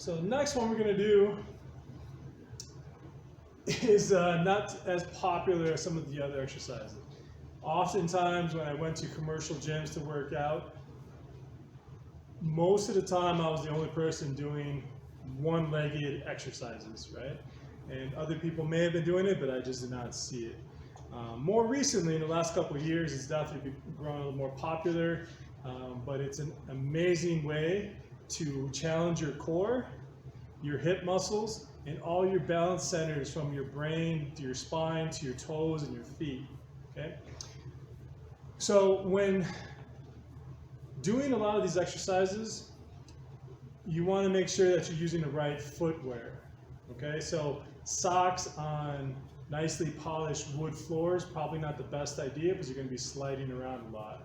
So the next one we're going to do is not as popular as some of the other exercises. Oftentimes when I went to commercial gyms to work out, most of the time I was the only person doing one-legged exercises, right? And other people may have been doing it, but I just did not see it. More recently, in the last couple of years, it's definitely grown a little more popular, but it's an amazing way to challenge your core, your hip muscles, and all your balance centers from your brain to your spine to your toes and your feet, okay? So when doing a lot of these exercises, you want to make sure that you're using the right footwear, okay? So socks on nicely polished wood floors, probably not the best idea because you're going to be sliding around a lot.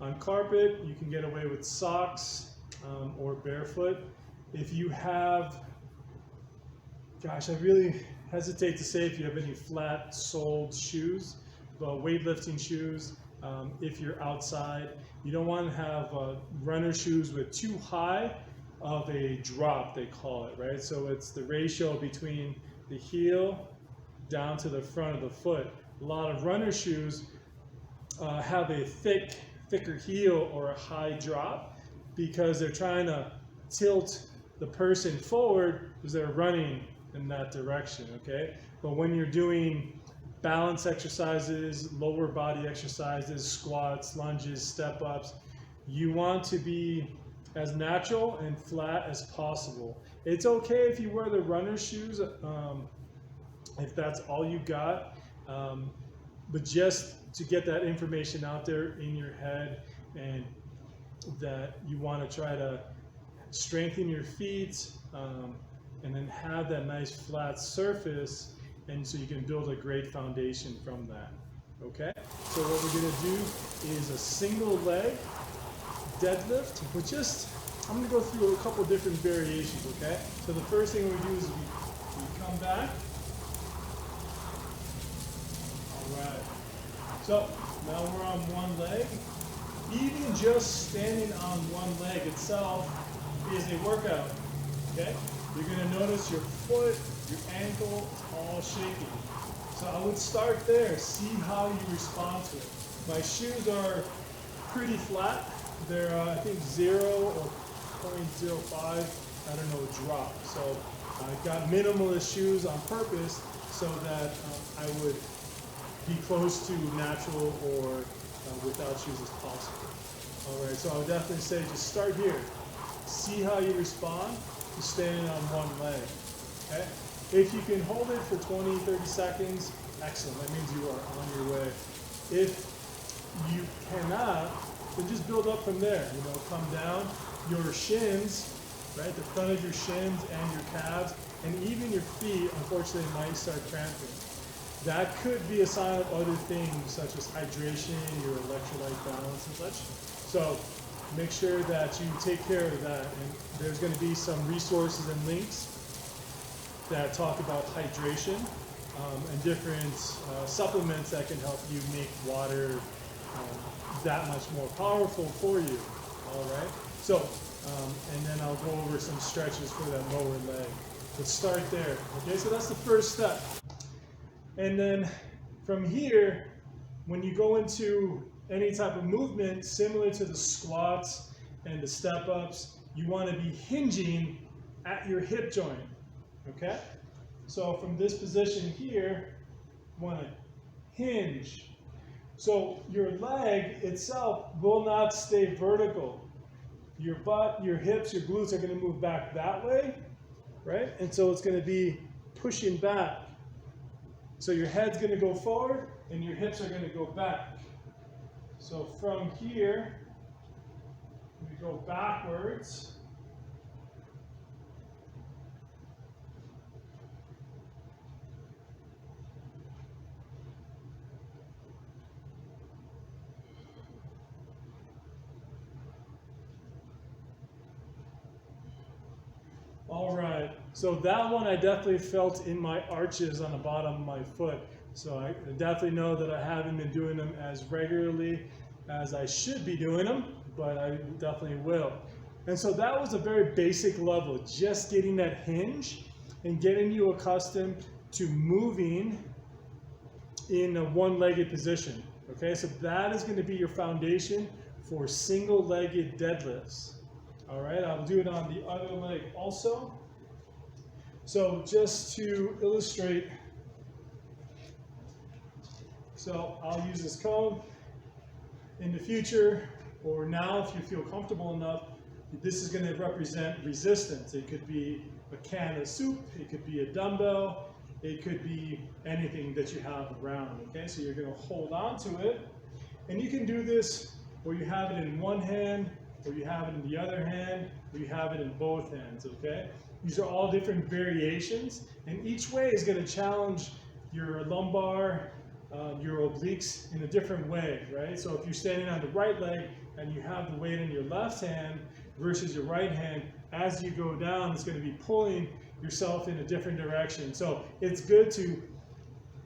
On carpet, you can get away with socks or barefoot. If you have, gosh, I really hesitate to say if you have any flat-soled shoes, but weightlifting shoes, if you're outside. You don't want to have runner shoes with too high of a drop, they call it, right? So it's the ratio between the heel down to the front of the foot. A lot of runner shoes have a thicker heel or a high drop because they're trying to tilt the person forward because they're running in that direction, okay? But when you're doing balance exercises, lower body exercises, squats, lunges, step-ups, you want to be as natural and flat as possible. It's okay if you wear the runner shoes, if that's all you got, but just to get that information out there in your head and that you want to try to strengthen your feet and then have that nice flat surface, and so you can build a great foundation from that, okay? So what we're gonna do is a single leg deadlift, but I'm gonna go through a couple different variations, okay? So the first thing we do is we come back. All right. So now we're on one leg. Even just standing on one leg itself is a workout, okay? You're gonna notice your foot, your ankle, it's all shaking. So I would start there, see how you respond to it. My shoes are pretty flat. They're, I think, 0 or 0.05, I don't know, drop. So I got minimalist shoes on purpose so that I would be close to natural or without shoes as possible. All right, so I would definitely say just start here. See how you respond to standing on one leg, okay? If you can hold it for 20, 30 seconds, excellent, that means you are on your way. If you cannot, then just build up from there, you know, come down. Your shins, right, the front of your shins and your calves, and even your feet, unfortunately, might start cramping. That could be a sign of other things, such as hydration, your electrolyte balance and such. So make sure that you take care of that, and there's going to be some resources and links that talk about hydration and different supplements that can help you make water that much more powerful for you. All right. So, and then I'll go over some stretches for that lower leg. But start there. Okay. So that's the first step. And then from here, when you go into any type of movement similar to the squats and the step-ups, you want to be hinging at your hip joint, okay? So from this position here, you want to hinge. So your leg itself will not stay vertical. Your butt, your hips, your glutes are going to move back that way, right? And so it's going to be pushing back. So your head's going to go forward and your hips are going to go back. So from here, we go backwards. All right, so that one I definitely felt in my arches on the bottom of my foot. So I definitely know that I haven't been doing them as regularly as I should be doing them, but I definitely will. And so that was a very basic level, just getting that hinge and getting you accustomed to moving in a one-legged position. Okay, so that is going to be your foundation for single-legged deadlifts. All right, I'll do it on the other leg also. So just to illustrate, so I'll use this cone. In the future, or now if you feel comfortable enough, this is going to represent resistance. It could be a can of soup, it could be a dumbbell, it could be anything that you have around, okay? So you're going to hold on to it, and you can do this where you have it in one hand, or you have it in the other hand, or you have it in both hands, okay? These are all different variations, and each way is going to challenge your lumbar, your obliques in a different way, right? So if you're standing on the right leg and you have the weight in your left hand versus your right hand, as you go down, it's going to be pulling yourself in a different direction. So it's good to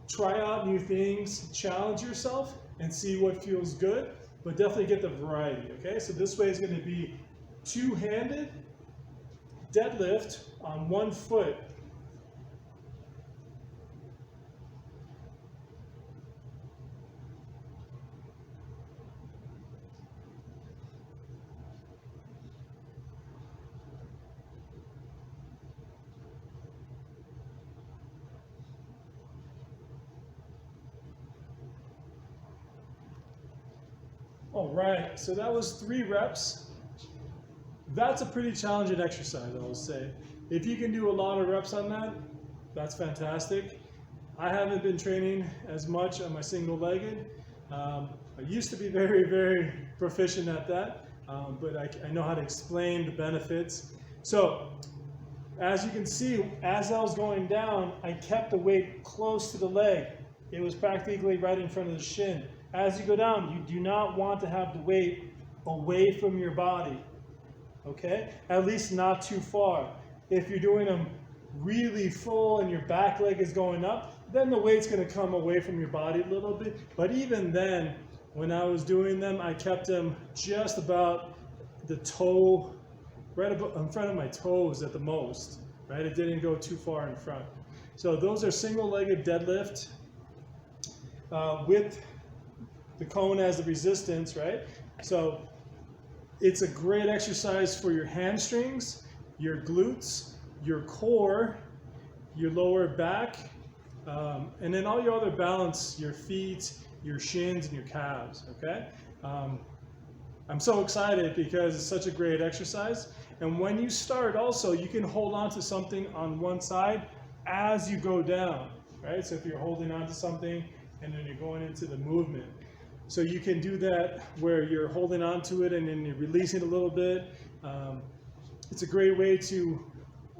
try out new things, challenge yourself, and see what feels good, but definitely get the variety, okay? So this way is going to be two-handed deadlift on one foot. All right, so that was 3 reps. That's a pretty challenging exercise, I will say. If you can do a lot of reps on that, that's fantastic. I haven't been training as much on my single-legged. I used to be very, very proficient at that, but I know how to explain the benefits. So, as you can see, as I was going down, I kept the weight close to the leg. It was practically right in front of the shin. As you go down, you do not want to have the weight away from your body, okay? At least not too far. If you're doing them really full and your back leg is going up, then the weight's going to come away from your body a little bit. But even then, when I was doing them, I kept them just about the toe, right in front of my toes at the most, right? It didn't go too far in front. So those are single-legged deadlift with the cone as the resistance, right? So it's a great exercise for your hamstrings, your glutes, your core, your lower back, and then all your other balance, your feet, your shins, and your calves, okay? I'm so excited because it's such a great exercise. And when you start also, you can hold on to something on one side as you go down, right? So if you're holding on to something and then you're going into the movement. So you can do that where you're holding on to it and then you're releasing a little bit. It's a great way to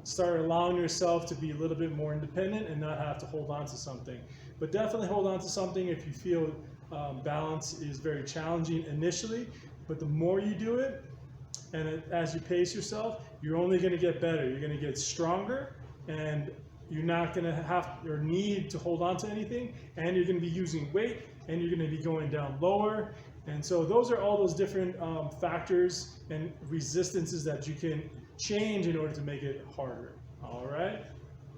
start allowing yourself to be a little bit more independent and not have to hold on to something. But definitely hold on to something if you feel balance is very challenging initially. But the more you do it, and as you pace yourself, you're only going to get better. You're going to get stronger, and you're not going to have or need to hold on to anything, and you're going to be using weight, and you're going to be going down lower. And so those are all those different factors and resistances that you can change in order to make it harder. All right?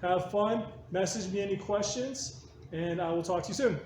Have fun. Message me any questions, and I will talk to you soon.